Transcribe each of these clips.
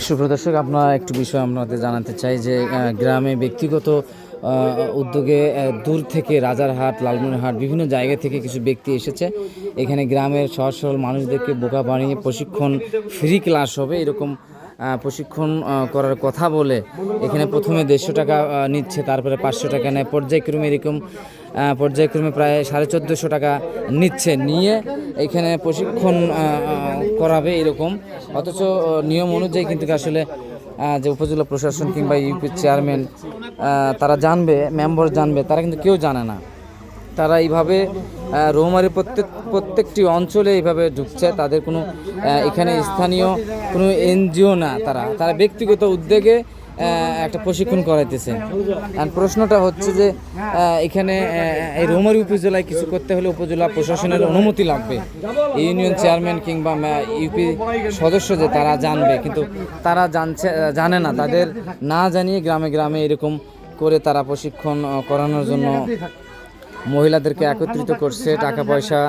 সুপ্রদর্শক, আপনারা একটু বিষয় আপনাদের জানাতে চাই যে গ্রামে ব্যক্তিগত উদ্যোগে দূর থেকে রাজারহাট, লালমনিরহাট বিভিন্ন জায়গা থেকে কিছু ব্যক্তি এসেছে। এখানে গ্রামের সহজ সরল মানুষদেরকে বোকা বানিয়ে প্রশিক্ষণ, ফ্রি ক্লাস হবে এরকম প্রশিক্ষণ করার কথা বলে এখানে প্রথমে 150 টাকা নিচ্ছে, তারপরে 500 টাকা নেয়, পর্যায়ক্রমে এরকম পর্যায়ক্রমে প্রায় 1450 টাকা নিয়ে এখানে প্রশিক্ষণ করাবে এরকম। অথচ নিয়ম অনুযায়ী কিন্তু আসলে যে উপজেলা প্রশাসন কিংবা ইউপি চেয়ারম্যান তারা জানবে, মেম্বার জানবে, তারা কিন্তু কেউ জানে না। তারা এইভাবে রৌমারী প্রত্যেকটি অঞ্চলে এইভাবে ঢুকছে। তাদের কোনো এখানে স্থানীয় কোনো এনজিও না, তারা ব্যক্তিগত উদ্যোগে একটা প্রশিক্ষণ করাইতেছে। আর প্রশ্নটা হচ্ছে যে এখানে এই রৌমারী উপজেলায় কিছু করতে হলে উপজেলা প্রশাসনের অনুমতি লাগবে। ইউনিয়ন চেয়ারম্যান কিংবা ইউপি সদস্য যে তারা জানবে, কিন্তু তারা জানে না। তাদের না জানিয়ে গ্রামে গ্রামে এরকম করে তারা প্রশিক্ষণ করানোর জন্য মহিলাদেরকে একত্রিত করছে, টাকা পয়সা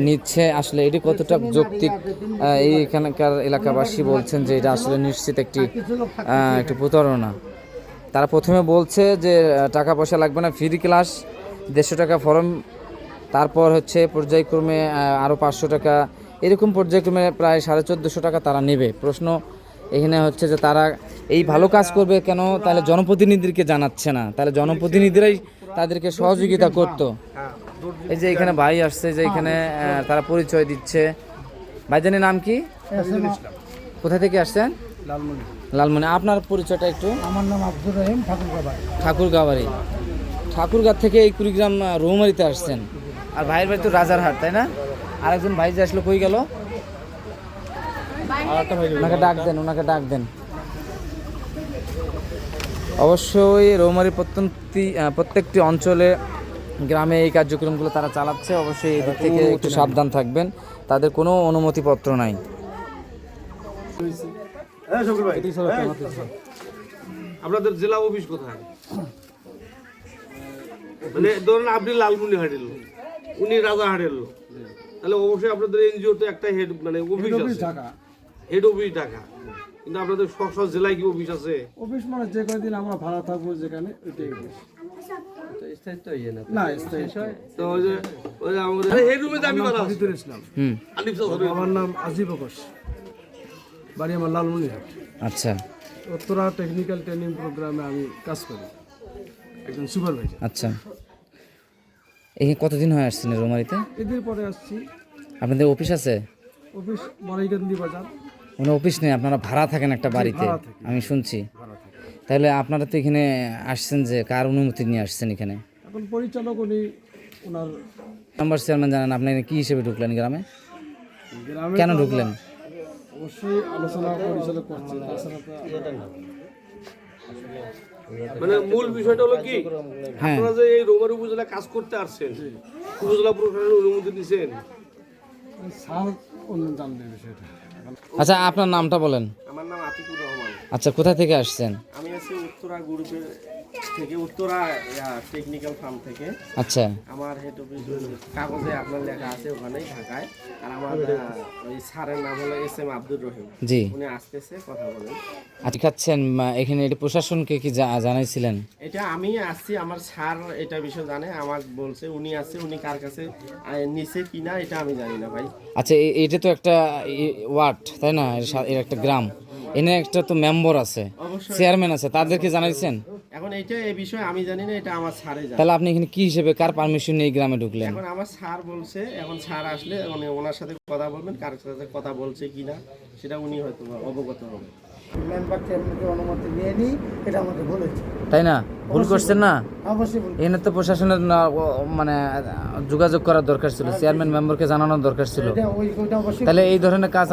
নিচ্ছে। আসলে এটি কতটা যৌক্তিক, এইখানকার এলাকাবাসী বলছেন যে এটা আসলে নিশ্চিত একটি প্রতারণা। তারা প্রথমে বলছে যে টাকা পয়সা লাগবে না, ফ্রি ক্লাস, 150 টাকা ফর্ম, তারপর হচ্ছে পর্যায়ক্রমে আরও 500 টাকা, এরকম পর্যায়ক্রমে প্রায় 1450 টাকা তারা নেবে। প্রশ্ন এখানে হচ্ছে যে তারা এই ভালো কাজ করবে কেন, তাহলে জনপ্রতিনিধিদেরকে জানাচ্ছে না? তাহলে জনপ্রতিনিধিরাই তাদেরকে সহযোগিতা করত। এই যে এখানে ভাই আসছে, যে এখানে তারা পরিচয় দিচ্ছে। ভাইজানের নাম কি? কোথা থেকে আসছেন? লালমনি। আপনার পরিচয়টা একটু? আমার নাম আব্দুর রহিম, ঠাকুরগাঁওয়ারি। ঠাকুরগাঁ থেকে এই কুড়িগ্রাম রৌমারিতে আসছেন। আর ভাইয়ের বাড়ি তো রাজারহাট, তাই না? আরেকজন ভাই যে আসলো, কই গেল? ওনাকে ডাক দেন। অবশ্যই রৌমারী প্রত্যেকটি অঞ্চলে, গ্রামে এই কার্যক্রমগুলো তারা চালাচ্ছে। অবশ্যই এদিক থেকে একটু সাবধান থাকবেন, তাদের কোনো অনুমতিপত্র নাই। আপনাদের জেলা অফিস কোথায়? মানে ধরুন আপনি লালমনিরহাটের লোক, উনি রাজারহাটের লোক, তাহলে অবশ্যই আপনাদের এনজিওতে একটা হেড মানে অফিস আছে, হেড অফিস ঢাকা। কিন্তু আপনাদের সব জেলায় কি অফিস আছে? অফিস মানে যে কয়দিন আমরা ভাড়া থাকবো যেখানে, ওইটাই অফিস। আমার নাম আজিব ঘোষ, বাড়ি আমার লালমনিরহাট। আচ্ছা। উত্তরা টেকনিক্যাল ট্রেনিং প্রোগ্রামে আমি কাজ করি, একজন সুপারভাইজার। আচ্ছা, এই কতদিন হয়ে আসছেন রৌমারীতে? এদের পরে আসছি। আপনাদের অফিস আছে? অফিস বড়াইকান্দি বাজার। কোনো অফিস নেই, আপনারা ভাড়া থাকেন একটা বাড়িতে, আমি শুনছি। তাহলে আপনারা তো এখানে আসছেন, যে কার অনুমতি নিয়ে আসছেন এখানে? এখন পরিচালক উনি, ওনার মেম্বার চেয়ারম্যান জানেন। আপনি কি হিসেবে ঢুকলেন গ্রামে? কেন ঢুকলেন? অবশ্যই আলোচনা পরিচালক করছে, তাছাড়া মানে মূল বিষয়টা হলো কি, আপনারা যে এই রৌমারী উপজেলায় কাজ করতে আসছেন, উপজেলা প্রশাসনের অনুমতি দিয়েছেন? স্যার জানবে বিষয়টা। আচ্ছা, আপনার নামটা বলেন। আমার নাম আতিকুর রহমান। আচ্ছা, কোথা থেকে আসছেন? আমি আছি উত্তরা গ্রুপের থেকে, উত্তরা টেকনিক্যাল ফার্ম থেকে। আচ্ছা। আমার হেড অফিস কাগজে আপনার লেখা আছে ওখানেই, ঢাকায়। আর আমার ওই স্যারের নাম হলো এস.এম. আব্দুর রহিম। জি। উনি আসতেছে, কথা বলেন। আচ্ছা, খাচ্ছেন এখানে এটা প্রশাসনকে কি জানাইছিলেন? এটা আমি আসছি, আমার স্যার এটা বিষয় জানে, আমার বলছে উনি আছে, উনি কার কাছে নিচে কিনা এটা আমি জানি না ভাই। আচ্ছা, এটা তো একটা ওয়ার্ড, তাই না? এর একটা গ্রাম, এনে একটা তো মেম্বার আছে, চেয়ারম্যান আছে, তাদেরকে জানাইছেন? এখন এইটা এই বিষয়ে আমি জানি না, এটা আমার স্যারে জানে। তাহলে আপনি এখানে কি হিসেবে, কার পারমিশন নিয়ে গ্রামে ঢুকলেন? এখন আমার স্যার বলছে, এখন স্যার আসলে মানে ওনার সাথে কথা বলবেন, কার সাথে কথা বলছে কিনা সেটা উনি হয়তো অবগত হবেন। মেম্বার চেয়ারম্যানকে অনুমতি নিয়ে নিই, এটা আমাকে বলেছে, তাই না? ভুল করছেন না? অবশ্যই বলুন। এখানে তো প্রশাসনের মানে যোগাযোগ করার দরকার ছিল, চেয়ারম্যান মেম্বারকে জানানোর দরকার ছিল। ওইটা অবশ্যই। তাহলে এই ধরনের কাজ